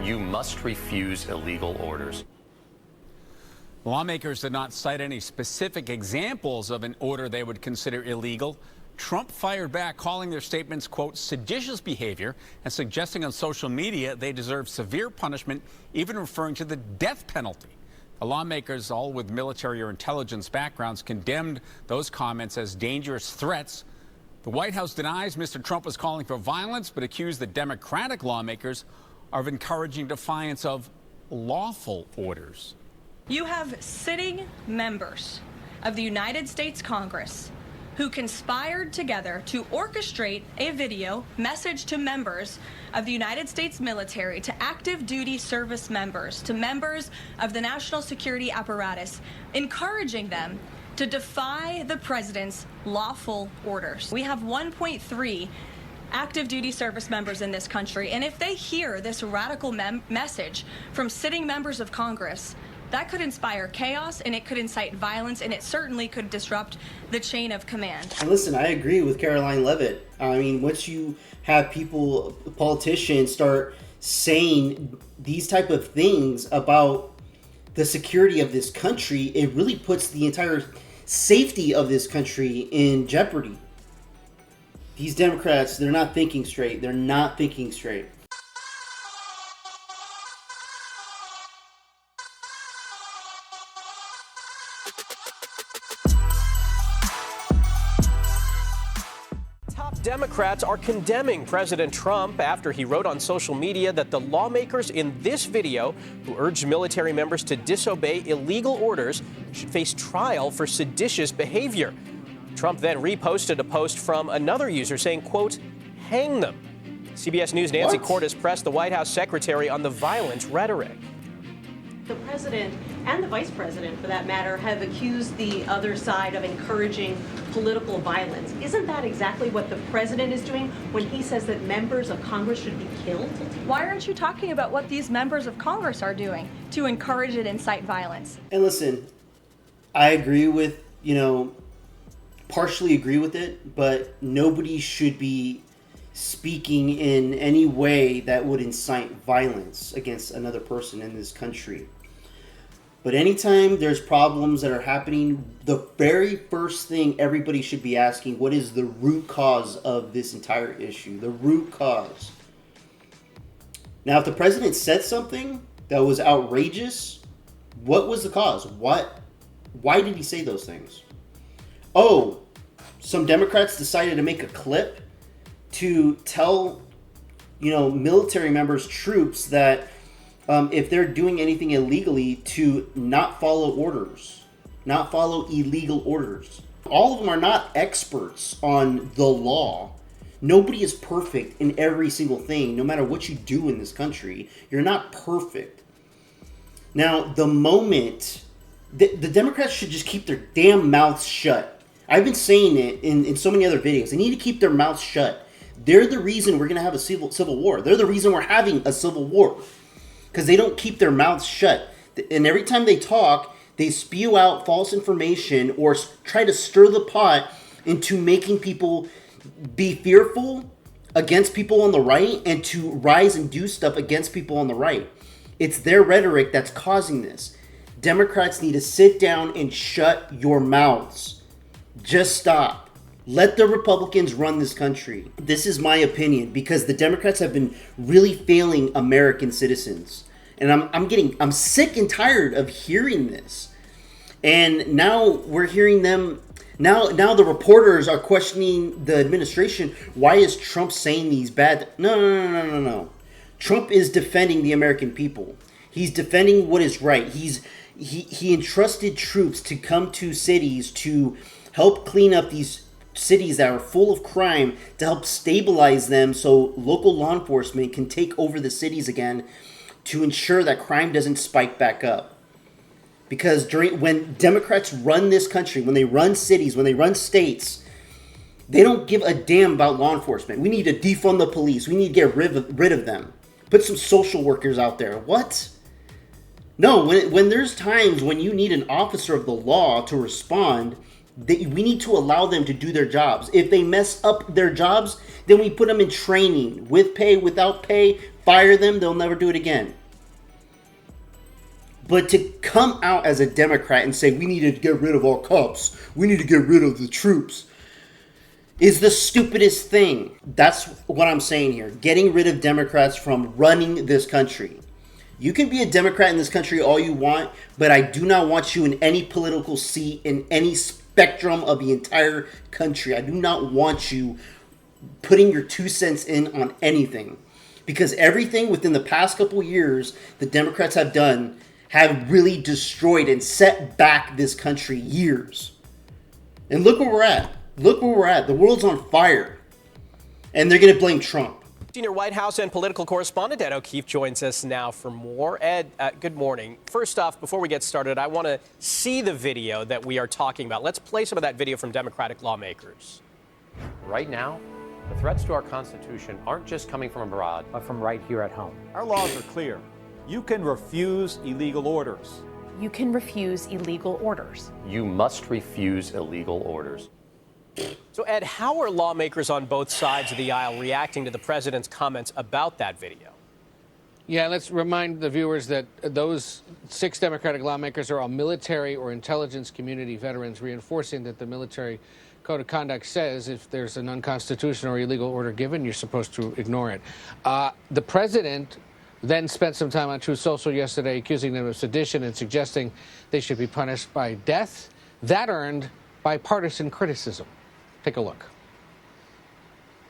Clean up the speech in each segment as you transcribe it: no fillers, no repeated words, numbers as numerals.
you must refuse illegal orders. Lawmakers did not cite any specific examples of an order they would consider illegal. Trump fired back, calling their statements, quote, seditious behavior, and suggesting on social media they deserve severe punishment, even referring to the death penalty. The lawmakers, all with military or intelligence backgrounds, condemned those comments as dangerous threats. The White House denies Mr. Trump was calling for violence, but accused the Democratic lawmakers of encouraging defiance of lawful orders. You have sitting members of the United States Congress who conspired together to orchestrate a video message to members of the United States military, to active duty service members, to members of the national security apparatus, encouraging them to defy the president's lawful orders. We have 1.3 active duty service members in this country, and if they hear this radical message from sitting members of Congress, that could inspire chaos, and it could incite violence, and it certainly could disrupt the chain of command. And listen, I agree with Caroline Leavitt. I mean, once you have people, politicians, start saying these type of things about the security of this country, it really puts the entire safety of this country in jeopardy. These Democrats, they're not thinking straight. They're not thinking straight. Democrats are condemning President Trump after he wrote on social media that the lawmakers in this video who urged military members to disobey illegal orders should face trial for seditious behavior. Trump then reposted a post from another user saying, quote, hang them. CBS News' Nancy Cordes pressed the White House secretary on the violent rhetoric. The president and the vice president, for that matter, have accused the other side of encouraging political violence. Isn't that exactly what the president is doing when he says that members of Congress should be killed? Why aren't you talking about what these members of Congress are doing to encourage and incite violence? And listen, I agree with, partially agree with it, but nobody should be speaking in any way that would incite violence against another person in this country. But anytime there's problems that are happening, the very first thing everybody should be asking, what is the root cause of this entire issue? The root cause. Now, if the president said something that was outrageous, what was the cause? Why did he say those things? Oh, some Democrats decided to make a clip to tell, military members, troops that if they're doing anything illegally, to not follow orders, not follow illegal orders. All of them are not experts on the law. Nobody is perfect in every single thing, no matter what you do in this country. You're not perfect. Now, the moment, the Democrats should just keep their damn mouths shut. I've been saying it in so many other videos. They need to keep their mouths shut. They're the reason we're going to have a civil war. They're the reason we're having a civil war. Because they don't keep their mouths shut. And every time they talk, they spew out false information or try to stir the pot into making people be fearful against people on the right and to rise and do stuff against people on the right. It's their rhetoric that's causing this. Democrats need to sit down and shut your mouths. Just stop. Let the Republicans run this country. This is my opinion, because the Democrats have been really failing American citizens. And I'm sick and tired of hearing this. And now we're hearing them, now the reporters are questioning the administration. Why is Trump saying these bad? No. Trump is defending the American people. He's defending what is right. He entrusted troops to come to cities to help clean up these cities that are full of crime, to help stabilize them so local law enforcement can take over the cities again to ensure that crime doesn't spike back up. Because when Democrats run this country, when they run cities, when they run states, they don't give a damn about law enforcement. We need to defund the police. We need to get rid of them. Put some social workers out there. What? No, when there's times when you need an officer of the law to respond, we need to allow them to do their jobs. If they mess up their jobs, then we put them in training, with pay, without pay, fire them, they'll never do it again. But to come out as a Democrat and say we need to get rid of all cops, we need to get rid of the troops, is the stupidest thing. That's what I'm saying here. Getting rid of Democrats from running this country. You can be a Democrat in this country all you want, but I do not want you in any political seat in any spectrum of the entire country. I do not want you putting your 2 cents in on anything. Because everything within the past couple years the Democrats have done have really destroyed and set back this country years. And look where we're at. Look where we're at. The world's on fire. And they're going to blame Trump. Senior White House and political correspondent Ed O'Keefe joins us now for more. Ed, good morning. First off, before we get started, I want to see the video that we are talking about. Let's play some of that video from Democratic lawmakers. Right now, the threats to our Constitution aren't just coming from abroad, but from right here at home. Our laws are clear. You can refuse illegal orders. You can refuse illegal orders. You must refuse illegal orders. So, Ed, how are lawmakers on both sides of the aisle reacting to the president's comments about that video? Yeah, let's remind the viewers that those 6 Democratic lawmakers are all military or intelligence community veterans, reinforcing that the military code of conduct says if there's an unconstitutional or illegal order given, you're supposed to ignore it. The president then spent some time on Truth Social yesterday accusing them of sedition and suggesting they should be punished by death. That earned bipartisan criticism. Take a look.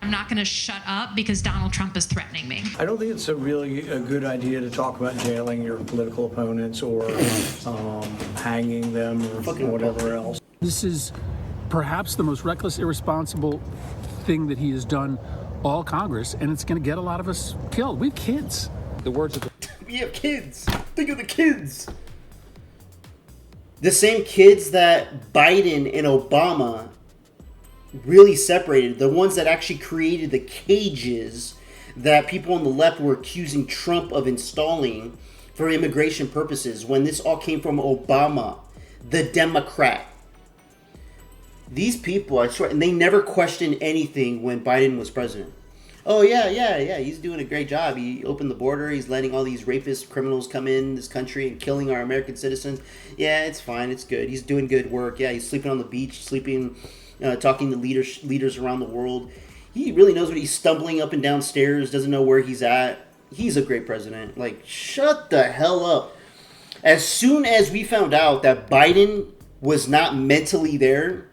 I'm not going to shut up because Donald Trump is threatening me. I don't think it's a good idea to talk about jailing your political opponents or hanging them or whatever else. This is perhaps the most reckless, irresponsible thing that he has done all Congress, and it's going to get a lot of us killed. We have kids. The words of the... We have kids. Think of the kids. The same kids that Biden and Obama really separated, the ones that actually created the cages that people on the left were accusing Trump of installing for immigration purposes, when this all came from Obama, the Democrat. These people, I swear, and they never questioned anything when Biden was president. Oh, yeah, he's doing a great job. He opened the border. He's letting all these rapist criminals come in this country and killing our American citizens. Yeah, it's fine. It's good. He's doing good work. Yeah, he's sleeping on the beach, talking to leaders around the world. He really knows what he's stumbling up and down stairs, doesn't know where he's at. He's a great president. Like, shut the hell up. As soon as we found out that Biden was not mentally there,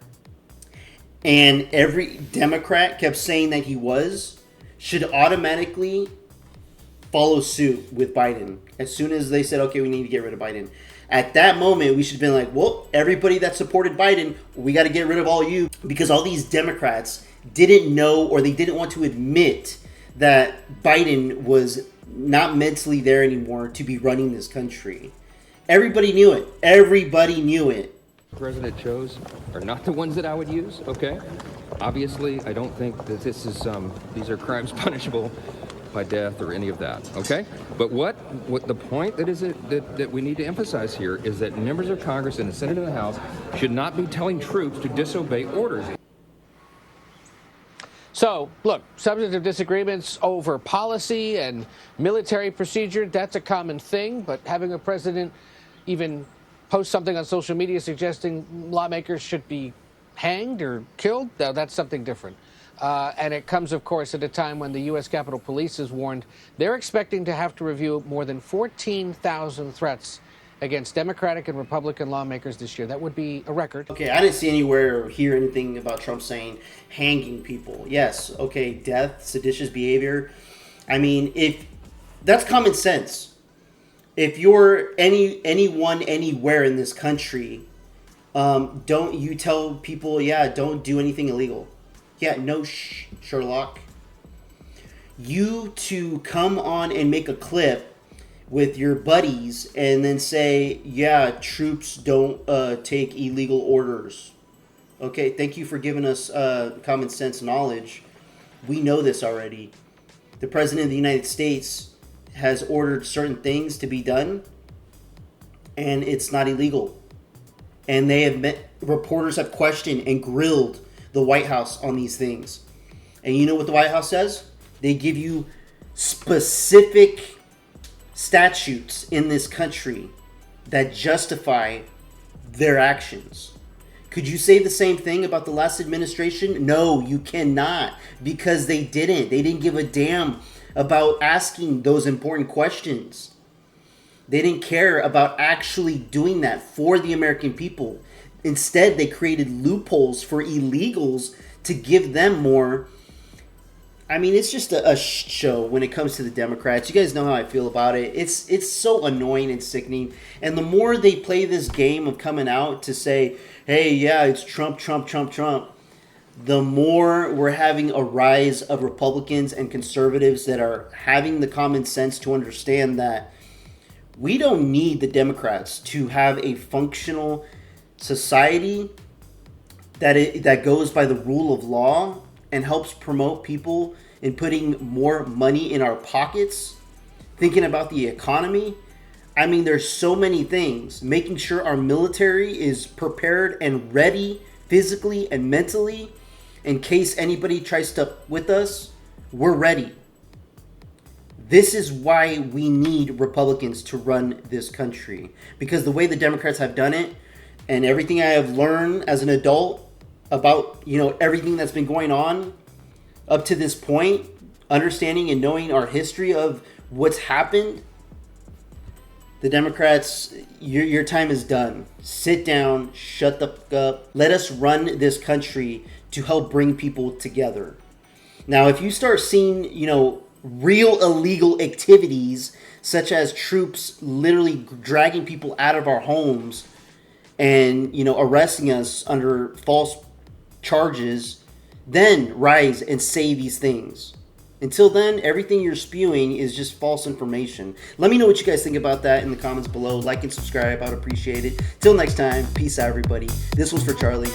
and every Democrat kept saying that he was, should automatically follow suit with Biden. As soon as they said, okay, we need to get rid of Biden. At that moment, we should have been like, well, everybody that supported Biden, we got to get rid of all you. Because all these Democrats didn't know, or they didn't want to admit that Biden was not mentally there anymore to be running this country. Everybody knew it. Everybody knew it. The president chose are not the ones that I would use, okay? Obviously, I don't think that these are crimes punishable by death or any of that, okay? But what the point that we need to emphasize here is that members of Congress and the Senate and the House should not be telling troops to disobey orders. So, look, substantive disagreements over policy and military procedure, that's a common thing, but having a president even post something on social media suggesting lawmakers should be hanged or killed, now that's something different. And it comes, of course, at a time when the U.S. Capitol Police has warned they're expecting to have to review more than 14,000 threats against Democratic and Republican lawmakers this year. That would be a record. Okay, I didn't see anywhere or hear anything about Trump saying hanging people. Yes, okay, death, seditious behavior. I mean, if that's common sense. If you're anyone anywhere in this country, don't you tell people, yeah, don't do anything illegal. Yeah, no, Sherlock. You to come on and make a clip with your buddies and then say, yeah, troops don't take illegal orders. Okay, thank you for giving us common sense knowledge. We know this already. The President of the United States has ordered certain things to be done, and it's not illegal. And they have reporters have questioned and grilled the White House on these things. And you know what the White House says? They give you specific statutes in this country that justify their actions. Could you say the same thing about the last administration? No, you cannot, because they didn't. They didn't give a damn about asking those important questions. They didn't care about actually doing that for the American people. Instead, they created loopholes for illegals to give them more. I mean, it's just a show when it comes to the Democrats. You guys know how I feel about it. It's so annoying and sickening. And the more they play this game of coming out to say, hey, yeah, it's Trump, Trump, Trump, Trump, the more we're having a rise of Republicans and conservatives that are having the common sense to understand that we don't need the Democrats to have a functional society that goes by the rule of law and helps promote people in putting more money in our pockets, thinking about the economy. I mean, there's so many things. Making sure our military is prepared and ready physically and mentally in case anybody tries to with us, we're ready. This is why we need Republicans to run this country. Because the way the Democrats have done it, and everything I have learned as an adult about, everything that's been going on up to this point, understanding and knowing our history of what's happened, the Democrats, your time is done. Sit down, shut the fuck up. Let us run this country to help bring people together. Now, if you start seeing, real illegal activities, such as troops literally dragging people out of our homes and, arresting us under false charges, then rise and say these things. Until then, everything you're spewing is just false information. Let me know what you guys think about that in the comments below. Like and subscribe. I'd appreciate it. Till next time, peace out, everybody. This one's for Charlie.